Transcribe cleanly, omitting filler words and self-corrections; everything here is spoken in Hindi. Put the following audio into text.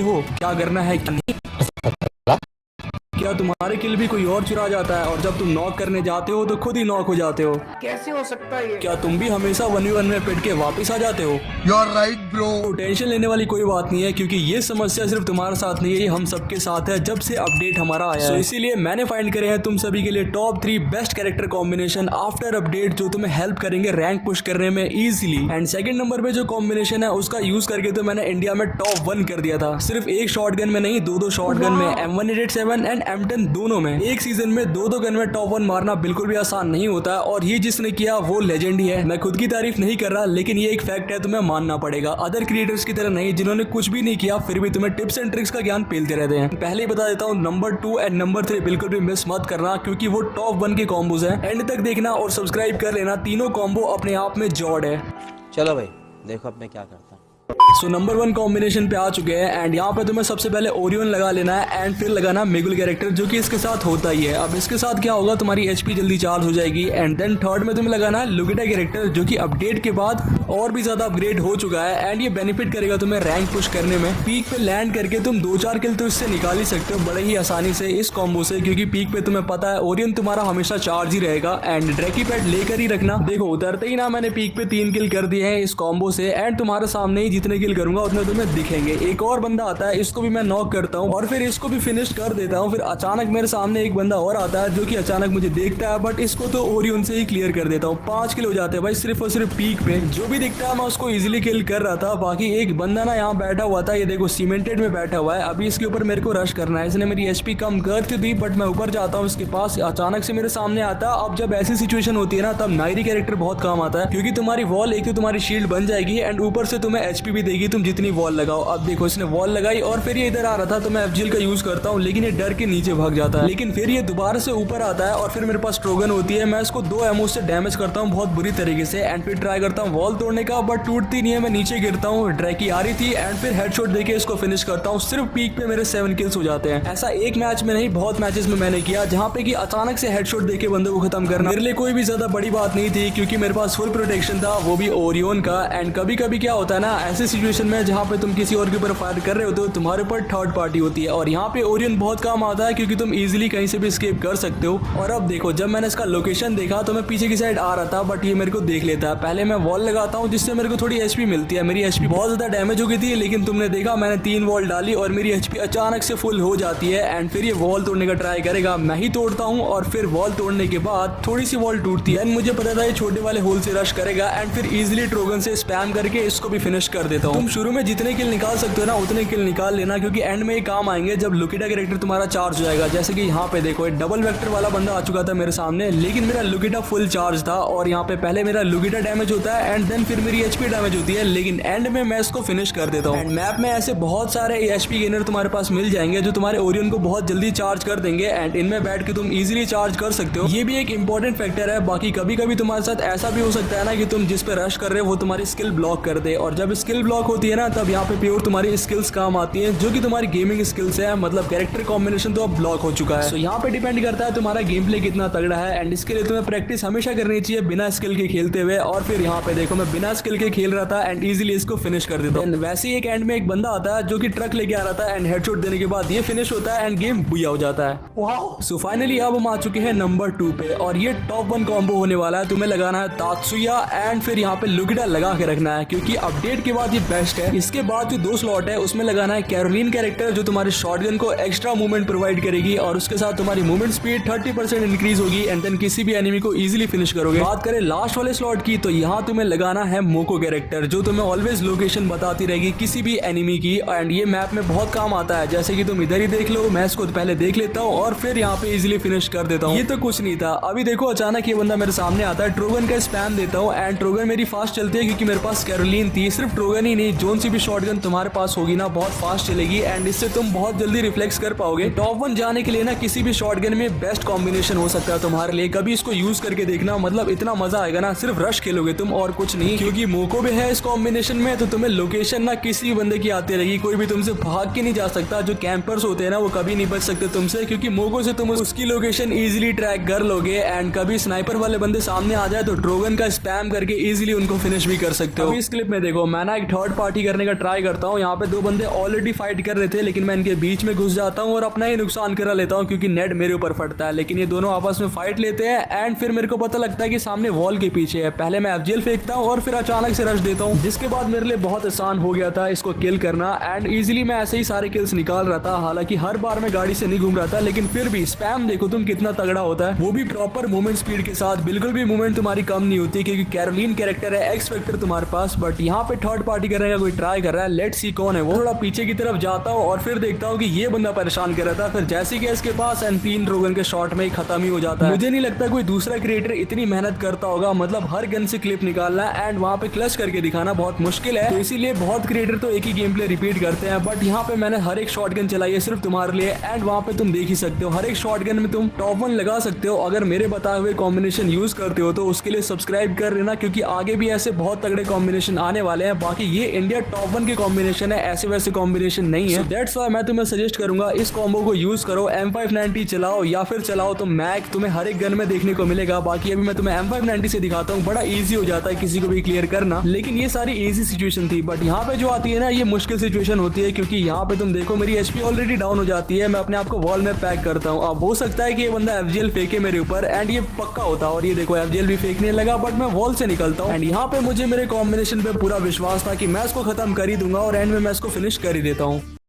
हो क्या करना है क्या नहीं। क्या तुम्हारे किल भी कोई और चुरा जाता है और जब तुम नॉक करने जाते हो तो खुद ही नॉक हो जाते हो? कैसे हो सकता है ये? क्या तुम भी हमेशा 1v1 में पिट के वापस आ जाते हो? You are right bro. तो टेंशन लेने वाली कोई बात नहीं है, क्योंकि ये समस्या सिर्फ तुम्हारे साथ नहीं है, ये हम सबके साथ है जब से अपडेट हमारा आया है। इसीलिए मैंने फाइंड करे हैं तुम सभी के लिए top 3 best character combination after update, जो तुम्हें हेल्प करेंगे रैंक पुश करने में इजीली। एंड सेकंड नंबर पे जो कॉम्बिनेशन है उसका यूज करके तो मैंने इंडिया में टॉप 1 कर दिया था, सिर्फ एक शॉटगन में नहीं, दो शॉटगन में, M187 एंड M10 दोनों में। एक सीजन में दो गन में टॉप 1 मारना बिल्कुल भी आसान नहीं होता, और ये जिसने किया वो लेजेंड ही है। मैं खुद की तारीफ नहीं कर रहा, लेकिन ये एक फैक्ट है, तुम्हें मानना पड़ेगा। अदर क्रिएटर्स की तरह नहीं जिन्होंने कुछ भी नहीं किया फिर भी तुम्हें टिप्स एंड ट्रिक्स का ज्ञान पेलते रहते हैं। पहले ही बता देता हूँ, नंबर 2 एंड नंबर 3 बिल्कुल भी मिस मत करना, क्योंकि वो टॉप 1 के कॉम्बोज हैं। एंड तक देखना और सब्सक्राइब कर लेना, तीनों कॉम्बो अपने आप में जॉड है। चलो भाई देखो अब मैं क्या करता हूँ। सो नंबर 1 कॉम्बिनेशन पे आ चुके हैं, एंड यहाँ पे तुम्हें सबसे पहले ओरियन लगा लेना है एंड फिर लगाना मेगुल कैरेक्टर, जो कि इसके साथ होता ही है। अब इसके साथ क्या होगा, तुम्हारी एचपी जल्दी चार्ज हो जाएगी। एंड देन थर्ड में तुम्हें लगाना है लुगिटा कैरेक्टर, जो कि अपडेट के बाद और भी ज्यादा अपग्रेड हो चुका है, एंड ये बेनिफिट करेगा तुम्हें रैंक पुश करने में। पीक पे लैंड करके तुम 2-4 किल तो इससे निकाल ही सकते हो बड़े ही आसानी से इस कॉम्बो से, क्योंकि पीक पे तुम्हें पता है ओरियन तुम्हारा हमेशा चार्ज ही रहेगा। एंड ड्रैकी पैड लेकर ही रखना। देखो उतरते ही ना मैंने पीक पे 3 किल कर दिए हैं इस कॉम्बो से, एंड तुम्हारे सामने ही जितने किल करूंगा उतने तुम्हें दिखेंगे। एक और बंदा आता है, इसको भी मैं नॉक करता हूँ और फिर इसको भी फिनिश कर देता हूँ। फिर अचानक मेरे सामने एक बंदा और आता है जो कि अचानक मुझे देखता है, बट इसको तो ओरियन से ही क्लियर कर देता हूँ। 5 किल हो जाते हैं भाई सिर्फ और सिर्फ पीक पे। जो भी दिखता है मैं उसको इजीली किल कर रहा था। बाकी एक बंदा ना यहाँ बैठा हुआ था, ये देखो सीमेंटेड में बैठा हुआ है। अभी इसके ऊपर मेरे को रश करना है। इसने मेरी एचपी कम कर दी, बट मैं ऊपर जाता हूँ इसके पास, अचानक से मेरे सामने आता है। अब जब ऐसी सिचुएशन होती है ना, तब नायरी कैरेक्टर बहुत काम आता है, क्योंकि तुम्हारी वॉल एक तो तुम्हारी शील्ड बन जाएगी एंड ऊपर से तुम्हें एचपी भी देगी तुम जितनी वॉल लगाओ। अब देखो इसने वॉल लगाई और फिर ये इधर आ रहा था, तो मैं एफजीएल का यूज करता हूँ, लेकिन ये डर के नीचे भाग जाता है। लेकिन फिर ये दोबारा से ऊपर आता है और फिर मेरे पास ट्रोगन होती है। मैं इसको 2 एमओ से डैमेज करता हूँ बहुत बुरी तरीके से, एंड फिर ट्राई करता हूँ वॉल तोड़ने का, बट टूटती नहीं है। मैं नीचे गिरता हूँ, ड्रैकी आ रही थी, एंड फिर हेडशॉट देके इसको फिनिश करता हूँ। सिर्फ पीक पे मेरे 7 किल्स हो जाते हैं। ऐसा एक मैच में नहीं, बहुत मैचेस में मैंने किया, जहाँ पे कि अचानक से हेडशॉट देके बंदे को खत्म करना मेरे लिए कोई भी ज्यादा बड़ी बात नहीं थी, क्योंकि मेरे पास फुल प्रोटेक्शन था, वो भी ओरियन का। एंड कभी कभी क्या होता है ना, ऐसे सिचुएशन में जहाँ पे तुम किसी और के ऊपर फायर कर रहे होते हो, तुम्हारे ऊपर थर्ड पार्टी होती है, और यहाँ पे ओरियन बहुत काम आता है, क्योंकि तुम इजीली कहीं से भी एस्केप कर सकते हो। और अब देखो, जब मैंने इसका लोकेशन देखा तो मैं पीछे की साइड आ रहा था, बट ये मेरे को देख लेता है। पहले मैं वॉल लगाता हूँ, जिससे मेरे को थोड़ी एचपी मिलती है। मेरी एचपी बहुत ज्यादा डैमेज हो गई थी, लेकिन तुमने देखा मैंने 3 वॉल डाली और मेरी एचपी अचानक से फुल हो जाती है। एंड फिर ये वॉल तोड़ने का ट्राई करेगा, मैं ही तोड़ता हूँ, और फिर वॉल तोड़ने के बाद थोड़ी सी वॉल टूटती है। मुझे पता था ये छोटे वाले होल से रश करेगा, एंड फिर इजिली ट्रोगन से स्पैम करके इसको भी फिनिश कर देता हूँ। तुम शुरू में जितने किल निकाल सकते हो ना, उतने किल निकाल लेना, क्योंकि एंड में ये काम आएंगे जब लुकिटा कैरेक्टर तुम्हारा चार्ज हो जाएगा। जैसे कि यहाँ पे देखो, डबल वेक्टर वाला बंदा आ चुका था मेरे सामने, लेकिन मेरा लुकिटा फुल चार्ज था, और यहाँ पे पहले मेरा लुकिटा डैमेज होता है एंड देन फिर मेरी एचपी डैमेज होती है, लेकिन एंड में मैं इसको फिनिश कर देता हूँ। एंड मैप में ऐसे बहुत सारे एचपी गेनर तुम्हारे पास मिल जाएंगे, जो तुम्हारे ओरियन को बहुत जल्दी चार्ज कर देंगे, एंड इनमें बैठ के तुम इजीली चार्ज कर सकते हो। ये भी एक इंपॉर्टेंट फैक्टर है। बाकी कभी कभी तुम्हारे साथ ऐसा भी हो सकता है ना, कि तुम जिस पे रश कर रहे हो वो तुम्हारी स्किल ब्लॉक कर दे, और जब स्किल ब्लॉक होती है ना, तब यहाँ पे प्योर तुम्हारी स्किल्स काम आती है, जो कि तुम्हारी गेमिंग स्किल्स है। मतलब कैरेक्टर कॉम्बिनेशन तो अब ब्लॉक हो चुका है। तो यहाँ पे डिपेंड करता है तुम्हारा गेम प्ले कितना तगड़ा है, एंड इसके लिए तुम्हें प्रैक्टिस हमेशा करनी चाहिए बिना स्किल के खेलते हुए। और फिर यहाँ पे देखो, मैं बिना स्किल के खेल रहा था एंड इजीली इसको फिनिश कर देता हूँ। वैसे ही एक एंड में एक बंदा आता है जो कि ट्रक लेके आ रहा था, एंड हेडशॉट देने के बाद ये फिनिश होता है एंड गेम बुया हो जाता है। सो फाइनली अब हम आ चुके हैं नंबर 2 पे, और ये टॉप 1 कॉम्बो होने वाला है। तुम्हें लगाना है तात्सुया, एंड फिर यहाँ पे लुकिटा लगा के रखना है, क्योंकि अपडेट के बाद ये बेस्ट है। इसके बाद जो 2 स्लॉट है उसमें लगाना है कैरोलिन कैरेक्टर, जो तुम्हारे शॉटगन को एक्स्ट्रा मूवमेंट प्रोवाइड करेगी, और उसके साथ तुम्हारी मूवमेंट स्पीड 30% इंक्रीज होगी, एंड देन किसी भी एनिमी को इजीली फिनिश करोगे। बात करें लास्ट वाले स्लॉट की, तो यहाँ तुम्हें लगाना है मोको कैरेक्टर, जो तुम्हें ऑलवेज लोकेशन बताती रहेगी किसी भी एनिमी की, एंड ये मैप में बहुत काम आता है। जैसे कि तुम इधर ही देख लो, मैं इसको पहले देख लेता हूँ और फिर यहाँ पे इजीली फिनिश कर देता हूँ। ये तो कुछ नहीं था। अभी देखो अचानक ये बंदा मेरे सामने आता है, ट्रोगन का स्पैम देता हूँ, एंड ट्रोगन मेरी फास्ट चलती है, क्योंकि मेरे पास कैरोलिन थी। सिर्फ ट्रोगन ही नहीं, जोन सी भी शॉटगन तुम्हारे पास होगी ना, बहुत फास्ट चलेगी, एंड इससे तुम बहुत जल्दी रिफ्लेक्स कर पाओगे। टॉप 1 जाने के लिए ना, किसी भी शॉटगन में बेस्ट कॉम्बिनेशन हो सकता है तुम्हारे लिए। कभी इसको यूज करके देखना, मतलब इतना मजा आएगा ना, सिर्फ रश खेलोगे तुम और कुछ नहीं, क्योंकि मोको भी है इस कॉम्बिनेशन में, तो तुम्हें लोकेशन ना किसी भी बंदे की आती रहेगी। कोई भी तुमसे भाग के नहीं जा सकता। जो कैंपर्स होते हैं ना, वो कभी नहीं बच सकते तुमसे, क्योंकि मोको से तुम उसकी लोकेशन इजीली ट्रैक कर लोगे, एंड कभी स्नाइपर वाले बंदे सामने आ जाए तो ट्रोगन का स्पैम करके इजीली उनको फिनिश भी कर सकते हो। इस क्लिप में देखो, मैंने एक थर्ड पार्टी करने का ट्राई करता हूँ। यहाँ पे दो बंदे ऑलरेडी फाइट कर रहे थे, लेकिन मैं इनके बीच में घुस जाता हूँ और अपना ही नुकसान करा लेता हूँ क्योंकि नेट मेरे ऊपर फटता है। लेकिन ये दोनों आपस में फाइट लेते हैं एंड फिर मेरे को पता लगता है कि सामने वॉल के पीछे है। पहले मैं एफजीएल फेंकता हूँ और फिर अचानक से रश देता हूँ, जिसके बाद मेरे लिए बहुत आसान हो गया था इसको किल करना एंड इजीली मैं ऐसे ही सारे किल्स निकाल रहा था। हालांकि हर बार मैं गाड़ी से नहीं घूम रहा था, लेकिन फिर भी स्पैम देखो तुम कितना तगड़ा होता है, वो भी प्रॉपर मूवमेंट स्पीड के साथ। बिल्कुल भी मूवमेंट तुम्हारी कम नहीं होती क्योंकि कैरोलिन कैरेक्टर है, एक्स फैक्टर तुम्हारे पास। बट यहाँ पे थर्ड पार्टी करने का कोई ट्राई कर रहा है, लेट्स सी कौन है वो। थोड़ा पीछे की तरफ जाता हूँ और फिर देखता हूँ कि ये बंदा परेशान कर रहा था। फिर जैसे कि इसके पास एंड 3 रोगन के शॉट में ही खत्म ही हो जाता है। मुझे नहीं लगता कोई दूसरा क्रिएटर इतनी मेहनत करता होगा, मतलब हर गन से क्लिप निकालना एंड वहाँ पे क्लच करके दिखाना बहुत मुश्किल है। तो इसीलिए बहुत क्रिएटर तो एक ही गेम प्ले रिपीट करते हैं। बट यहाँ पे मैंने हर एक शॉटगन चलाई है सिर्फ तुम्हारे लिए एंड वहाँ पे तुम देख ही सकते हो हर एक शॉटगन में तुम टॉप 1 लगा सकते हो। अगर मेरे बताए हुए कॉम्बिनेशन यूज करते हो तो उसके लिए सब्सक्राइब कर लेना क्योंकि आगे भी ऐसे बहुत तगड़े कॉम्बिनेशन आने वाले हैं। बाकी ये इंडिया टॉप 1 के कॉम्बिनेशन है, ऐसे वैसे कॉम्बिनेशन नहीं है। दैट्स व्हाई मैं तुम्हें सजेस्ट करूंगा इस कॉम्बो को यूज करो। M590 चलाओ या फिर चलाओ तो मैक, तुम्हें हर एक गन में देखने को मिलेगा। बाकी अभी मैं तुम्हें M590 से दिखाता हूँ, बड़ा इजी हो जाता है किसी को भी क्लियर करना। लेकिन ये सारी इजी सिचुएशन थी, बट यहाँ पे जो आती है ना ये मुश्किल सिचुएशन होती है क्योंकि यहाँ पे तुम देखो मेरी एचपी ऑलरेडी डाउन हो जाती है। मैं अपने आप को वॉल में पैक करता हूँ। अब हो सकता है कि ये बंदा एफजीएल फेंके मेरे ऊपर एंड ये पक्का होता है और ये देखो एफजीएल भी फेंकने लगा, बट मैं वॉल से निकलता हूँ एंड यहाँ पे मुझे मेरे कॉम्बिनेशन पे पूरा विश्वास था कि मैं इसको खत्म कर ही दूंगा और एंड में मैं इसको फिनिश कर ही देता हूँ।